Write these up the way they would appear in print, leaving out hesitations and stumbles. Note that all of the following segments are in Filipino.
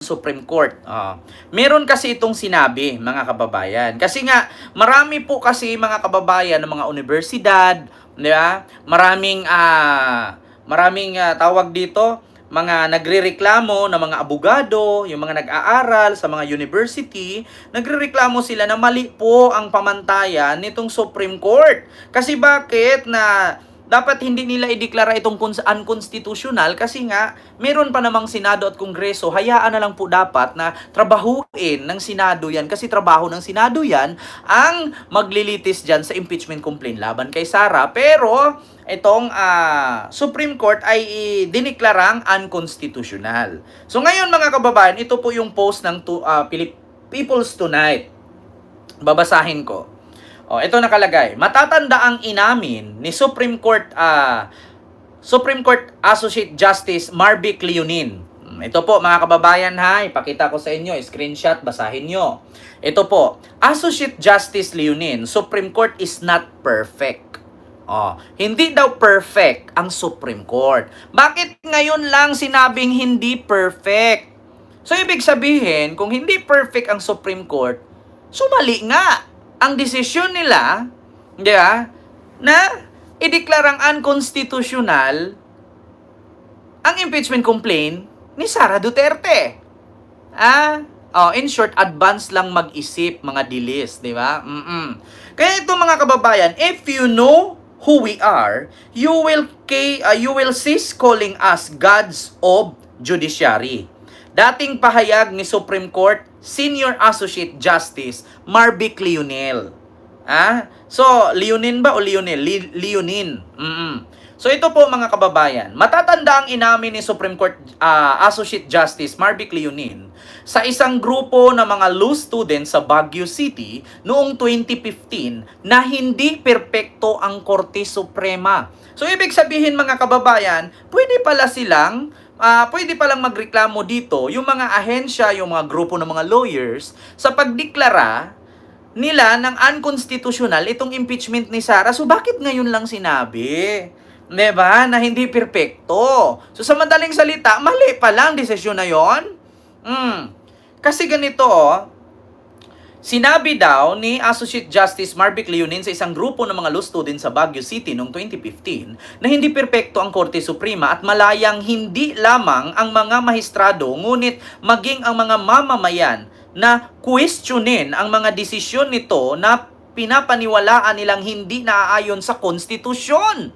Supreme Court. Meron kasi itong sinabi, mga kababayan. Kasi nga, marami po kasi mga kababayan ng mga universidad, di ba? Maraming tawag dito, mga nagrereklamo na mga abogado, yung mga nag-aaral sa mga university, nagrereklamo sila na mali po ang pamantayan nitong Supreme Court. Kasi bakit na dapat hindi nila ideklara itong unconstitutional kasi nga meron pa namang Senado at Kongreso, hayaan na lang po dapat na trabahuin ng Senado yan kasi trabaho ng Senado yan ang maglilitis dyan sa impeachment complaint laban kay Sara. Pero itong Supreme Court ay diniklarang unconstitutional. So ngayon mga kababayan, ito po yung post ng People's Tonight. Babasahin ko. Ito nakalagay. Matatanda ang inamin ni Supreme Court Associate Justice Marvick Leonin. Ito po mga kababayan ha, ipakita ko sa inyo, screenshot, basahin nyo. Ito po, Associate Justice Leonin, Supreme Court is not perfect. Hindi daw perfect ang Supreme Court. Bakit ngayon lang sinabing hindi perfect? So ibig sabihin, kung hindi perfect ang Supreme Court, sumali nga ang desisyon nila, di ba, na ideklarang unconstitutional ang impeachment complaint ni Sara Duterte. In short, advance lang mag-isip, mga dilis, di ba? Kaya ito mga kababayan, if you know who we are, you will cease calling us gods of judiciary. Dating pahayag ni Supreme Court Senior Associate Justice Marvick Leonel. So, Leonin ba o Leonel? Leonin. So, ito po mga kababayan. Matatanda ang inamin ni Supreme Court Associate Justice Marvick Leonin sa isang grupo ng mga law students sa Baguio City noong 2015 na hindi perpekto ang Korte Suprema. So, ibig sabihin mga kababayan, pwede palang magreklamo dito yung mga ahensya, yung mga grupo ng mga lawyers sa pagdeklara nila ng unconstitutional itong impeachment ni Sara. So bakit ngayon lang sinabi? Diba? Na hindi perpekto. So sa madaling salita, mali pa lang desisyon na yon. Kasi ganito sinabi daw ni Associate Justice Marvick Leonin sa isang grupo ng mga law students sa Baguio City noong 2015 na hindi perpekto ang Korte Suprema at malayang hindi lamang ang mga mahistrado ngunit maging ang mga mamamayan na questionin ang mga desisyon nito na pinapaniwalaan nilang hindi naaayon sa konstitusyon.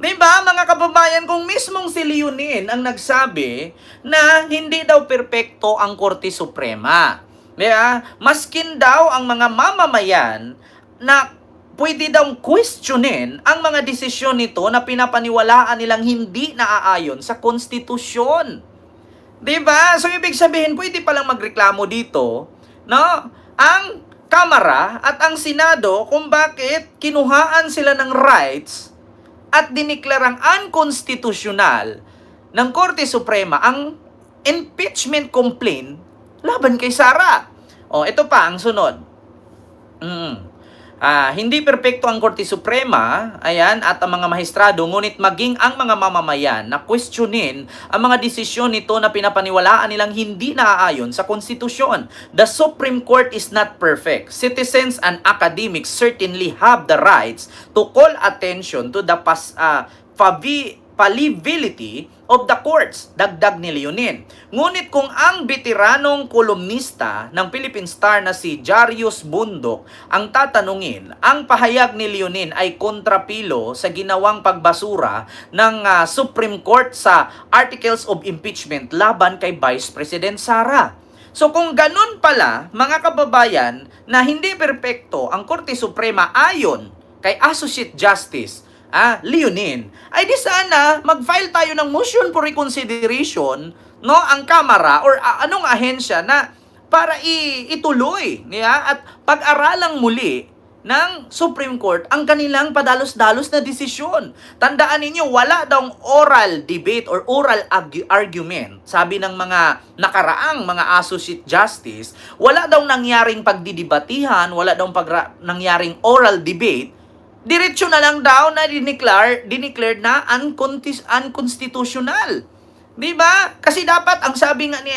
Diba mga kababayan, kung mismong si Leonin ang nagsabi na hindi daw perpekto ang Korte Suprema. Maskin daw ang mga mamamayan na pwede daw questionin ang mga desisyon nito na pinapaniwalaan nilang hindi naaayon sa konstitusyon. Diba? So ibig sabihin, pwede palang magreklamo dito, no? Ang Kamara at ang Senado kung bakit kinuhaan sila ng rights at diniklarang unconstitutional ng Korte Suprema ang impeachment complaint laban kay Sara. Ito pa ang sunod. Hindi perpekto ang Korte Suprema, ayan, at ang mga mahistrado, ngunit maging ang mga mamamayan na questionin ang mga desisyon nito na pinapaniwalaan nilang hindi naaayon sa konstitusyon. The Supreme Court is not perfect. Citizens and academics certainly have the rights to call attention to the fallibility of the courts, dagdag ni Leonin. Ngunit kung ang veteranong kolumnista ng Philippine Star na si Jarius Bundok ang tatanungin, ang pahayag ni Leonin ay kontrapilo sa ginawang pagbasura ng Supreme Court sa Articles of Impeachment laban kay Vice President Sara. So kung ganun pala, mga kababayan, na hindi perpekto ang Korte Suprema ayon kay Associate Justice Leonin, ay di sana mag-file tayo ng motion for reconsideration, no, ang Kamara or anong ahensya na para ituloy niya at pag-aralang muli ng Supreme Court ang kanilang padalos-dalos na desisyon. Tandaan ninyo, wala daw oral debate or oral argument. Sabi ng mga nakaraang mga associate justice, wala daw nangyaring pagdidibatihan, wala daw nangyaring oral debate. Diretso na lang daw na dineclared na unconstitutional. Di ba? Kasi dapat, ang sabi nga ni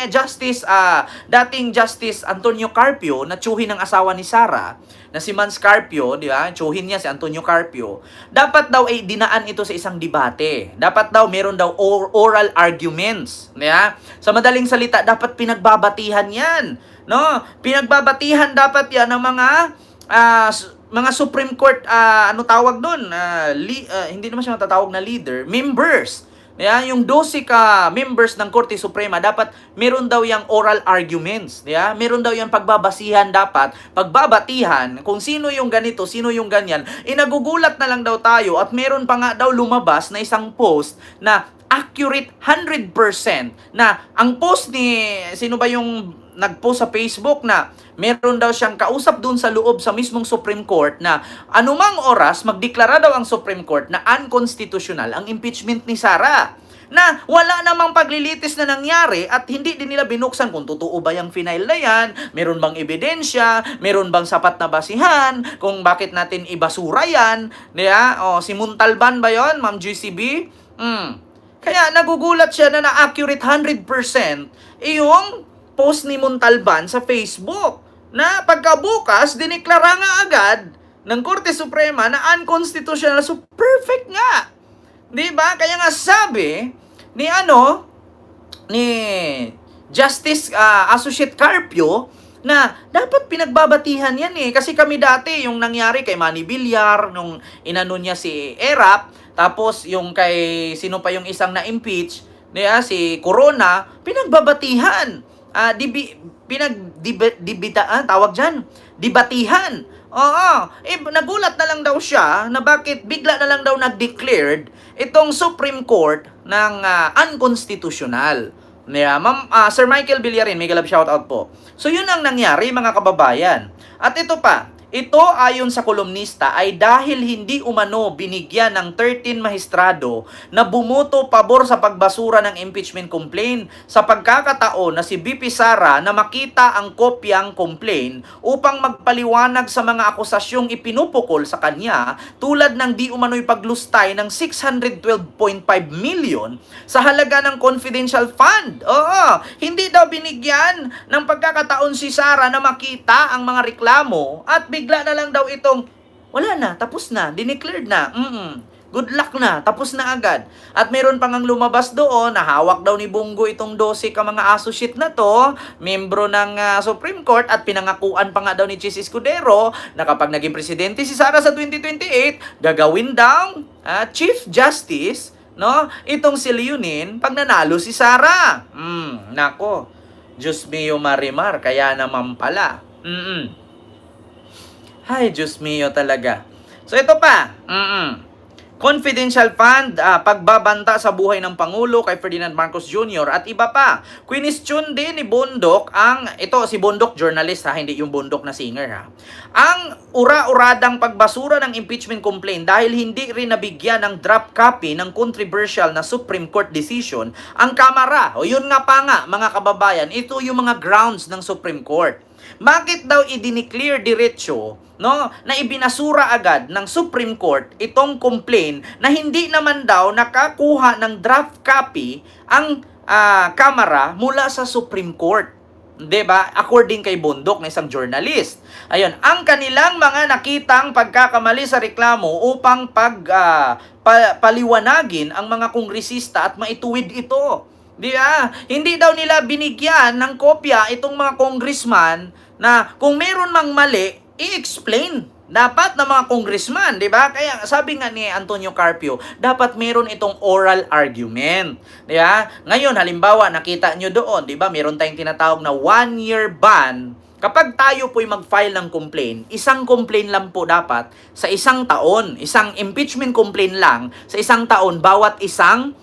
dating Justice Antonio Carpio, na tsuhin ng asawa ni Sara, na si Mans Carpio, di ba? Tsuhin niya si Antonio Carpio. Dapat daw ay dinaan ito sa isang debate. Dapat daw meron daw oral arguments. Di ba? Sa madaling salita, dapat pinagbabatihan yan. No? Pinagbabatihan dapat yan ng mga Supreme Court, ano tawag doon? Hindi naman siya matatawag na leader, members. Yung 12 ka members ng Korte Suprema, dapat meron daw yung oral arguments. Meron daw yung pagbabasihan dapat, pagbabatihan, kung sino yung ganito, sino yung ganyan. Nagugulat na lang daw tayo at meron pa nga daw lumabas na isang post na accurate 100% na ang post ni, sino ba yung nag-post sa Facebook na meron daw siyang kausap dun sa loob sa mismong Supreme Court na anumang oras magdeklara daw ang Supreme Court na unconstitutional ang impeachment ni Sara. Na wala namang paglilitis na nangyari at hindi din nila binuksan kung totoo ba yung final na yan, meron bang ebidensya, meron bang sapat na basihan, kung bakit natin ibasura yan. Si Muntalban ba yon, Ma'am GCB? Kaya nagugulat siya na na-accurate 100% yung post ni Montalban sa Facebook na pagkabukas, diniklara nga agad ng Korte Suprema na unconstitutional. So, perfect nga. Diba? Kaya nga sabi ni Justice Associate Carpio na dapat pinagbabatihan yan kasi kami dati yung nangyari kay Manny Villar nung inano niya si Erap, tapos yung kay sino pa yung isang na-impeach, si Corona, pinagbabatihan. Dibatihan. Oo. Nagulat na lang daw siya na bakit bigla na lang daw nag-declared itong Supreme Court ng unconstitutional. Sir Michael Villarin, may galab shoutout po. So yun ang nangyari mga kababayan. At ito pa, ito ayon sa kolumnista ay dahil hindi umano binigyan ng 13 maestrado na bumoto pabor sa pagbasura ng impeachment complaint sa pagkakataon na si BP Sara na makita ang kopyang complaint upang magpaliwanag sa mga akusasyong ipinupukol sa kanya tulad ng di umano'y paglustay ng 612.5 million sa halaga ng confidential fund. Oo, hindi daw binigyan ng pagkakataon si Sara na makita ang mga reklamo at bigla na lang daw itong, wala na, tapos na, dineclared na, good luck na, tapos na agad. At meron pa ngang lumabas doon, na hawak daw ni Bongo itong 12 ka mga associate na to, membro ng Supreme Court, at pinangakuan pa nga daw ni Chis Escudero na kapag naging presidente si Sara sa 2028, gagawin daw Chief Justice, itong si Leonin pag nanalo si Sara. Nako, Diyos mio Marimar, kaya naman pala. Ay, Diyos mio talaga. So, ito pa. Confidential fund, pagbabanta sa buhay ng Pangulo kay Ferdinand Marcos Jr. at iba pa. Question din ni Bondok si Bondok journalist hindi yung Bondok na singer ang ura-uradang pagbasura ng impeachment complaint dahil hindi rin nabigyan ng draft copy ng controversial na Supreme Court decision ang Kamara. O yun nga pa nga, mga kababayan, ito yung mga grounds ng Supreme Court. Bakit daw i-declare diretso na ibinasura agad ng Supreme Court itong complaint na hindi naman daw nakakuha ng draft copy ang Kamara mula sa Supreme Court? 'Di ba? According kay Bondok na isang journalist. Ayun, ang kanilang mga nakitang pagkakamali sa reklamo upang paliwanagin ang mga kongresista at maituwid ito. Hindi daw nila binigyan ng kopya itong mga congressman na kung meron mang mali, i-explain dapat ng mga congressman, di ba? Kaya sabi nga ni Antonio Carpio, dapat meron itong oral argument. Di ba? Ngayon, halimbawa, nakita nyo doon, di ba? Meron tayong tinatawag na 1-year ban. Kapag tayo po'y mag-file ng complaint, isang complaint lang po dapat sa isang taon. Isang impeachment complaint lang sa isang taon bawat isang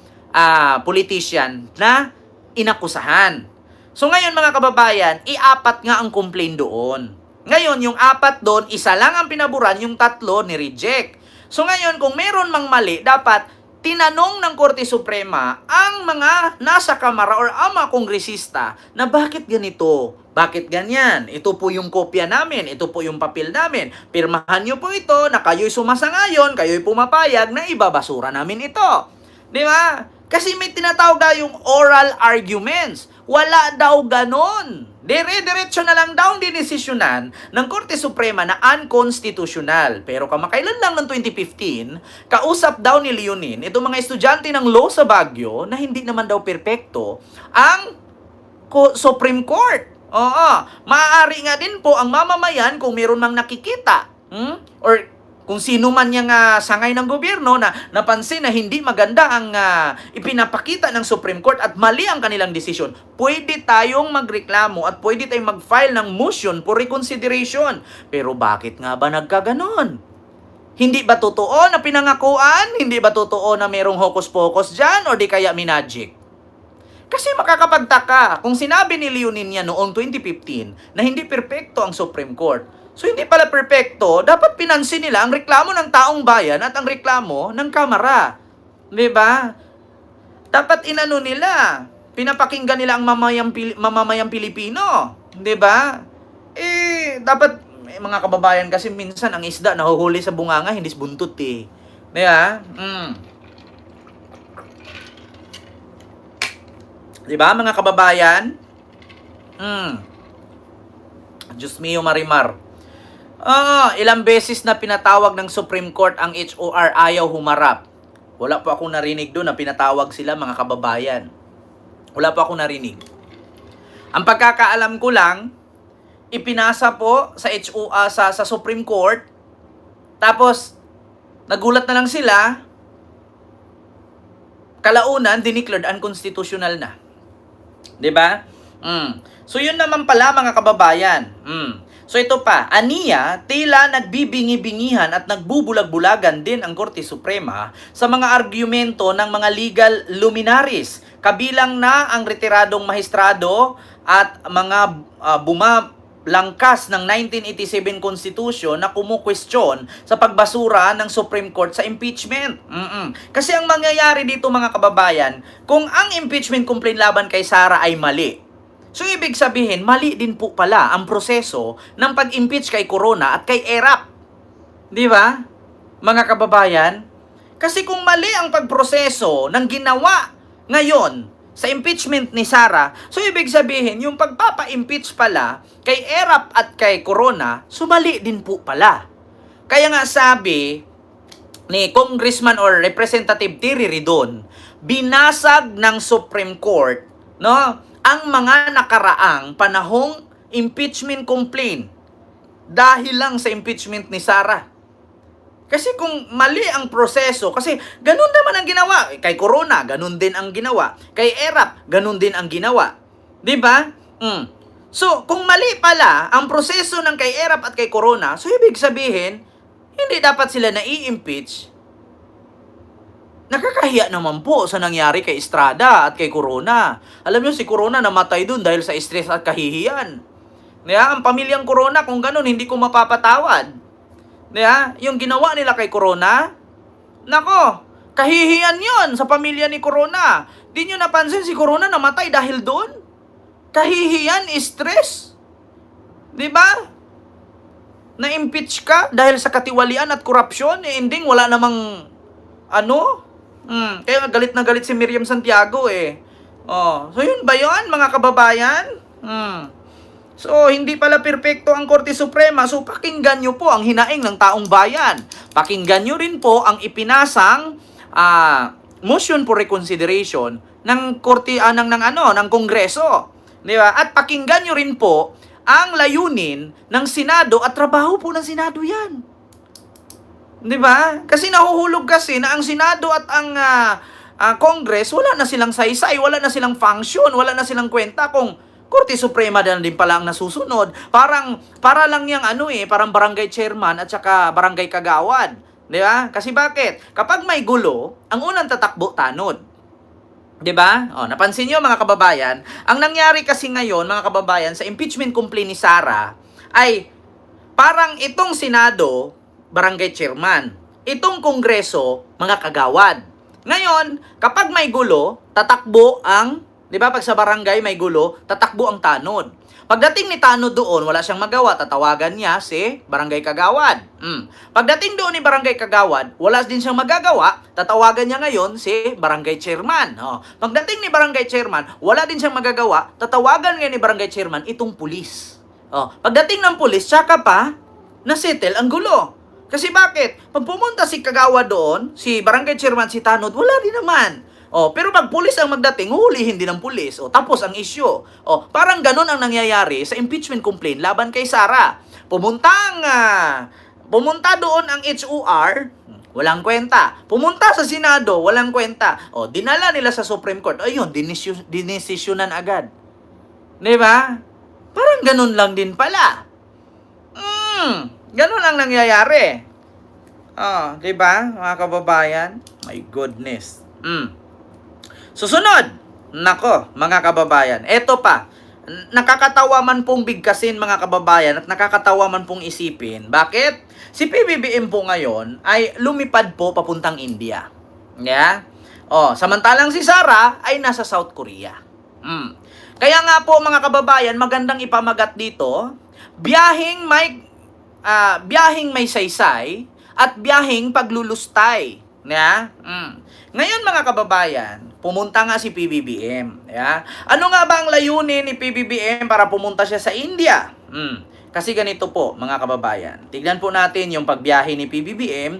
politician na inakusahan. So ngayon mga kababayan, i-apat nga ang complaint doon. Ngayon, yung 4 doon, isa lang ang pinaburan, yung 3 ni-reject. So ngayon, kung meron mang mali, dapat tinanong ng Korte Suprema ang mga nasa Kamara or ang mga kongresista na bakit ganito? Bakit ganyan? Ito po yung kopya namin, ito po yung papel namin. Pirmahan nyo po ito na kayo'y sumasangayon, kayo'y pumapayag na ibabasura namin ito. Di ba? Kasi may tinatawag na yung oral arguments. Wala daw ganon. Dire-diretso na lang daw dinesisyonan ng Korte Suprema na unconstitutional. Pero kamakailan lang ng 2015, kausap daw ni Leonin itong mga estudyante ng law sa Baguio na hindi naman daw perpekto ang Supreme Court. Oo, maaari nga din po ang mamamayan kung meron mang nakikita, or kung sino man yung sangay ng gobyerno na napansin na hindi maganda ang ipinapakita ng Supreme Court at mali ang kanilang desisyon, pwede tayong magreklamo at pwede tayong mag-file ng motion for reconsideration. Pero bakit nga ba nagkaganon? Hindi ba totoo na pinangakuan? Hindi ba totoo na merong hocus-pocus dyan? O di kaya minagic? Kasi makakapagtaka kung sinabi ni Leonin niya noong 2015 na hindi perpekto ang Supreme Court. So hindi pala perpekto, dapat pinansin nila ang reklamo ng taong bayan at ang reklamo ng Kamara. 'Di ba? Dapat inano nila, pinapakinggan nila ang mamamayang Pilipino, 'di ba? Dapat mga kababayan kasi minsan ang isda nahuhuli sa bunganga, hindi sa buntot eh. 'Di ba? 'Di ba mga kababayan? Diyos mio Marimar. Ilang beses na pinatawag ng Supreme Court ang HOR, ayaw humarap. Wala pa akong narinig doon na pinatawag sila, mga kababayan. Wala pa akong narinig. Ang pagkakaalam ko lang, ipinasa po sa sa Supreme Court, tapos nagulat na lang sila, kalaunan dineclared unconstitutional na. 'Di ba? So yun naman pala mga kababayan. So ito pa, aniya, tila nagbibingi-bingihan at nagbubulag-bulagan din ang Korte Suprema sa mga argumento ng mga legal luminaries, kabilang na ang retiradong mahistrado at mga bumalangkas ng 1987 Constitution na kumukwestiyon sa pagbasura ng Supreme Court sa impeachment. Kasi ang mangyayari dito mga kababayan, kung ang impeachment complaint laban kay Sara ay mali, so, ibig sabihin, mali din po pala ang proseso ng pag-impeach kay Corona at kay Erap. Di ba? Mga kababayan? Kasi kung mali ang pagproseso ng ginawa ngayon sa impeachment ni Sara, so ibig sabihin, yung pagpapa-impeach pala kay Erap at kay Corona, so mali din po pala. Kaya nga sabi ni Congressman or Representative Terry Ridon, binasag ng Supreme Court, no, ang mga nakaraang panahong impeachment complaint dahil lang sa impeachment ni Sara. Kasi kung mali ang proseso, kasi ganun naman ang ginawa. Kay Corona, ganun din ang ginawa. Kay Erap, ganun din ang ginawa. 'Di ba? So, kung mali pala ang proseso ng kay Erap at kay Corona, so ibig sabihin, hindi dapat sila na-i-impeach. Nakakahiya naman po sa nangyari kay Estrada at kay Corona. Alam niyo, si Corona namatay dun dahil sa stress at kahihiyan. Ang pamilyang Corona, kung ganun, hindi ko mapapatawad. Yung ginawa nila kay Corona, nako, kahihiyan yon sa pamilya ni Corona. Di nyo napansin si Corona namatay dahil doon? Kahihiyan, stress. Diba? Na-impeach ka dahil sa katiwalian at korupsyon, ending wala namang kaya galit na galit si Miriam Santiago eh. So yun ba yun mga kababayan? So hindi pala perpekto ang Korte Suprema. So pakinggan nyo po ang hinaing ng taong bayan. Pakinggan nyo rin po ang ipinasang motion for reconsideration ng Korte ng Kongreso. Di ba? At pakinggan nyo rin po ang layunin ng Senado at trabaho po ng Senado yan. 'Di ba? Kasi nahuhulog kasi na ang Senado at ang Congress, wala na silang saysay, wala na silang function, wala na silang kwenta kung Korte Suprema din pala ang nasusunod. Para lang yang parang barangay chairman at saka barangay kagawad. 'Di ba? Kasi bakit? Kapag may gulo, ang unang tatakbo tanod. 'Di ba? Napansin niyo mga kababayan, ang nangyari kasi ngayon mga kababayan sa impeachment complaint ni Sara ay parang itong Senado barangay chairman. Itong Kongreso, mga kagawad. Ngayon, kapag may gulo, tatakbo ang Di ba? Pag sa barangay may gulo, tatakbo ang tanod. Pagdating ni tanod doon, wala siyang magawa, tatawagan niya si barangay kagawad. Pagdating doon ni barangay kagawad, wala din siyang magagawa, tatawagan niya ngayon si barangay chairman. Pagdating ni barangay chairman, wala din siyang magagawa, tatawagan ngayon ni barangay chairman itong pulis. Pagdating ng pulis, tsaka pa, nasettle ang gulo. Kasi bakit? Pag pumunta si kagawad doon, si barangay chairman, si tanod, wala din naman. Pero pag pulis ang magdating, huhulihin din ng pulis. Tapos ang issue. Parang ganun ang nangyayari sa impeachment complaint laban kay Sara. Pumunta doon ang HOR, walang kwenta. Pumunta sa Senado, walang kwenta. Dinala nila sa Supreme Court. Ayun, dinesisyonan agad. Di ba? Parang ganun lang din pala. Ganun ang nangyayari. Di ba, mga kababayan? My goodness. Susunod, nako, mga kababayan, eto pa, nakakatawa man pong bigkasin mga kababayan at nakakatawa man pong isipin. Bakit? Si PBBM po ngayon ay lumipad po papuntang India. Yeah? Samantalang si Sara ay nasa South Korea. Kaya nga po mga kababayan, magandang ipamagat dito, biyaheng may saysay at biyaheng paglulustay. Yeah? Ngayon mga kababayan, pumunta nga si PBBM. Yeah? Ano nga ba ang layunin ni PBBM para pumunta siya sa India? Kasi ganito po mga kababayan. Tignan po natin yung pagbiyahe ni PBBM